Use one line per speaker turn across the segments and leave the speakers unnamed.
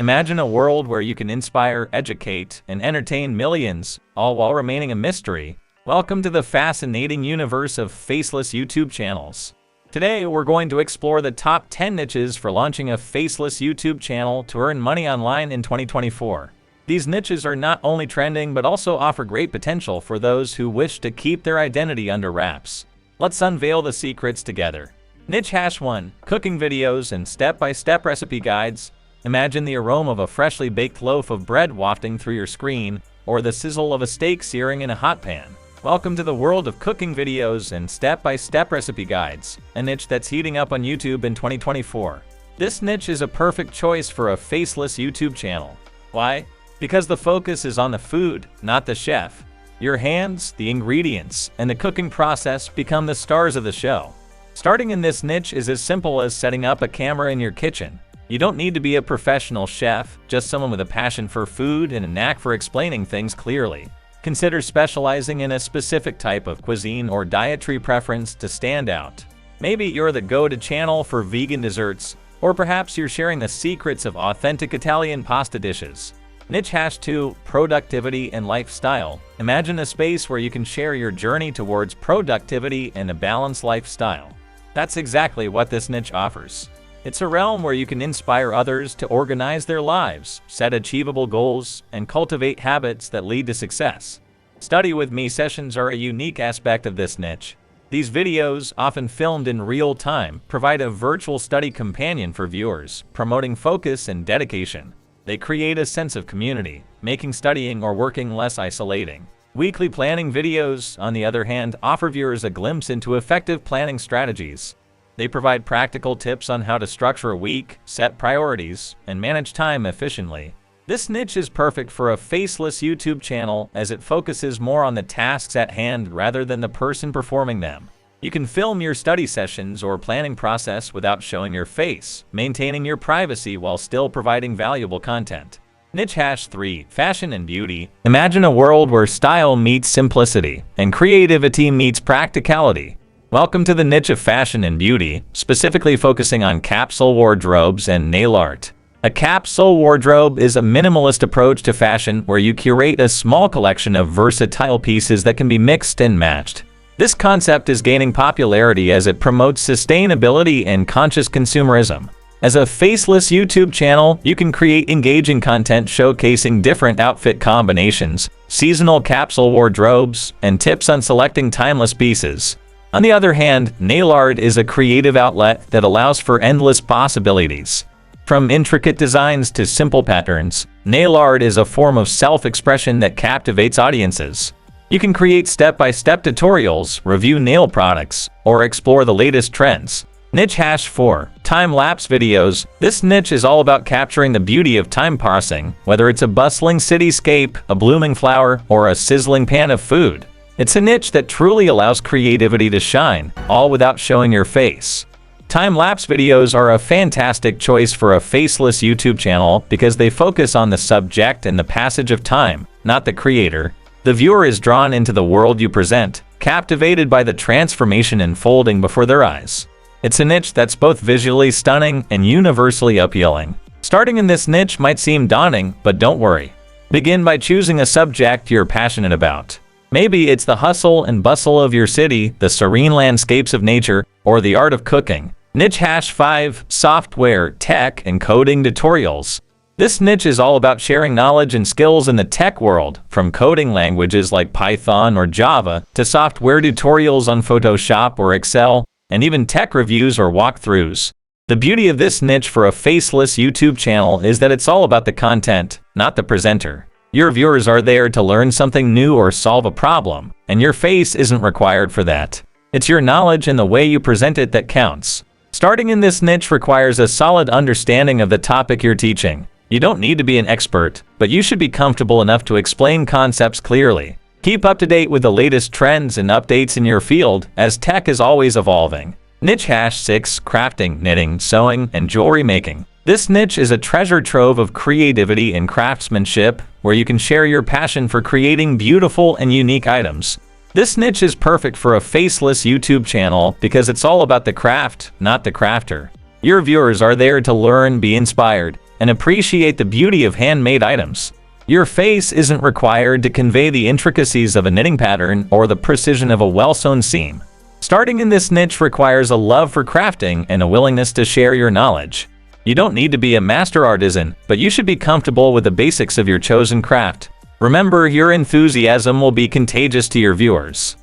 Imagine a world where you can inspire, educate, and entertain millions, all while remaining a mystery. Welcome to the fascinating universe of faceless YouTube channels. Today, we're going to explore the top 10 niches for launching a faceless YouTube channel to earn money online in 2024. These niches are not only trending, but also offer great potential for those who wish to keep their identity under wraps. Let's unveil the secrets together. Niche #1: Cooking videos and step-by-step recipe guides. Imagine the aroma of a freshly baked loaf of bread wafting through your screen, or the sizzle of a steak searing in a hot pan. Welcome to the world of cooking videos and step-by-step recipe guides, a niche that's heating up on YouTube in 2024. This niche is a perfect choice for a faceless YouTube channel. Why? Because the focus is on the food, not the chef. Your hands, the ingredients, and the cooking process become the stars of the show. Starting in this niche is as simple as setting up a camera in your kitchen. You don't need to be a professional chef, just someone with a passion for food and a knack for explaining things clearly. Consider specializing in a specific type of cuisine or dietary preference to stand out. Maybe you're the go-to channel for vegan desserts, or perhaps you're sharing the secrets of authentic Italian pasta dishes. Niche #2: Productivity and lifestyle. Imagine a space where you can share your journey towards productivity and a balanced lifestyle. That's exactly what this niche offers. It's a realm where you can inspire others to organize their lives, set achievable goals, and cultivate habits that lead to success. Study with me sessions are a unique aspect of this niche. These videos, often filmed in real time, provide a virtual study companion for viewers, promoting focus and dedication. They create a sense of community, making studying or working less isolating. Weekly planning videos, on the other hand, offer viewers a glimpse into effective planning strategies. They provide practical tips on how to structure a week, set priorities, and manage time efficiently. This niche is perfect for a faceless YouTube channel as it focuses more on the tasks at hand rather than the person performing them. You can film your study sessions or planning process without showing your face, maintaining your privacy while still providing valuable content. Niche #3: Fashion and beauty. Imagine a world where style meets simplicity and creativity meets practicality. Welcome to the niche of fashion and beauty, specifically focusing on capsule wardrobes and nail art. A capsule wardrobe is a minimalist approach to fashion where you curate a small collection of versatile pieces that can be mixed and matched. This concept is gaining popularity as it promotes sustainability and conscious consumerism. As a faceless YouTube channel, you can create engaging content showcasing different outfit combinations, seasonal capsule wardrobes, and tips on selecting timeless pieces. On the other hand, nail art is a creative outlet that allows for endless possibilities. From intricate designs to simple patterns, nail art is a form of self-expression that captivates audiences. You can create step-by-step tutorials, review nail products, or explore the latest trends. Niche #4: Time-lapse videos. This niche is all about capturing the beauty of time passing, whether it's a bustling cityscape, a blooming flower, or a sizzling pan of food. It's a niche that truly allows creativity to shine, all without showing your face. Time-lapse videos are a fantastic choice for a faceless YouTube channel because they focus on the subject and the passage of time, not the creator. The viewer is drawn into the world you present, captivated by the transformation unfolding before their eyes. It's a niche that's both visually stunning and universally appealing. Starting in this niche might seem daunting, but don't worry. Begin by choosing a subject you're passionate about. Maybe it's the hustle and bustle of your city, the serene landscapes of nature, or the art of cooking. Niche #5: Software, tech, and coding tutorials. This niche is all about sharing knowledge and skills in the tech world, from coding languages like Python or Java to software tutorials on Photoshop or Excel, and even tech reviews or walkthroughs. The beauty of this niche for a faceless YouTube channel is that it's all about the content, not the presenter. Your viewers are there to learn something new or solve a problem, and your face isn't required for that. It's your knowledge and the way you present it that counts. Starting in this niche requires a solid understanding of the topic you're teaching. You don't need to be an expert, but you should be comfortable enough to explain concepts clearly. Keep up to date with the latest trends and updates in your field, as tech is always evolving. Niche #6: Crafting, knitting, sewing, and jewelry making. This niche is a treasure trove of creativity and craftsmanship, where you can share your passion for creating beautiful and unique items. This niche is perfect for a faceless YouTube channel because it's all about the craft, not the crafter. Your viewers are there to learn, be inspired, and appreciate the beauty of handmade items. Your face isn't required to convey the intricacies of a knitting pattern or the precision of a well-sewn seam. Starting in this niche requires a love for crafting and a willingness to share your knowledge. You don't need to be a master artisan, but you should be comfortable with the basics of your chosen craft. Remember, your enthusiasm will be contagious to your viewers.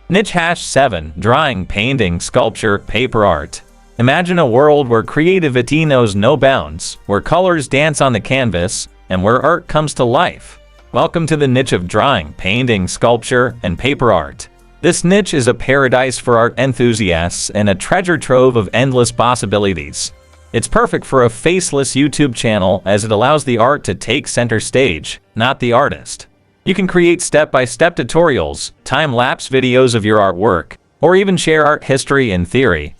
Niche #7. Drawing, painting, sculpture, paper art. Imagine a world where creativity knows no bounds, where colors dance on the canvas, and where art comes to life. Welcome to the niche of drawing, painting, sculpture, and paper art. This niche is a paradise for art enthusiasts and a treasure trove of endless possibilities. It's perfect for a faceless YouTube channel as it allows the art to take center stage, not the artist. You can create step-by-step tutorials, time-lapse videos of your artwork, or even share art history and theory.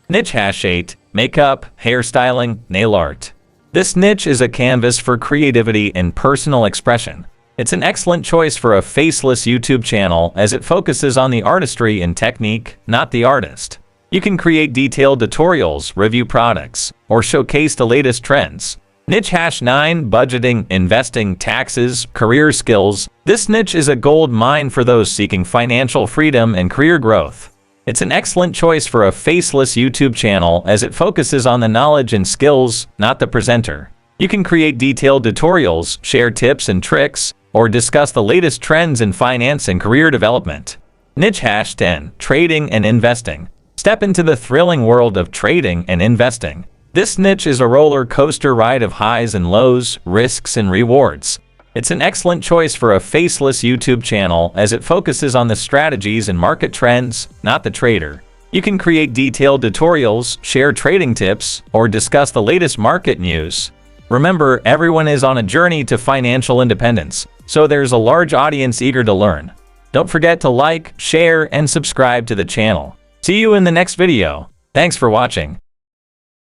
Niche #8. Makeup, hairstyling, nail art. This niche is a canvas for creativity and personal expression. It's an excellent choice for a faceless YouTube channel as it focuses on the artistry and technique, not the artist. You can create detailed tutorials, review products, or showcase the latest trends. Niche #9. Budgeting, investing, taxes, career skills. This niche is a gold mine for those seeking financial freedom and career growth. It's an excellent choice for a faceless YouTube channel as it focuses on the knowledge and skills, not the presenter. You can create detailed tutorials, share tips and tricks, or discuss the latest trends in finance and career development. Niche #10. Trading and investing. Step into the thrilling world of trading and investing. This niche is a roller coaster ride of highs and lows, risks and rewards. It's an excellent choice for a faceless YouTube channel as it focuses on the strategies and market trends, not the trader. You can create detailed tutorials, share trading tips, or discuss the latest market news. Remember, everyone is on a journey to financial independence, so there's a large audience eager to learn. Don't forget to like, share, and subscribe to the channel. See you in the next video. Thanks for watching.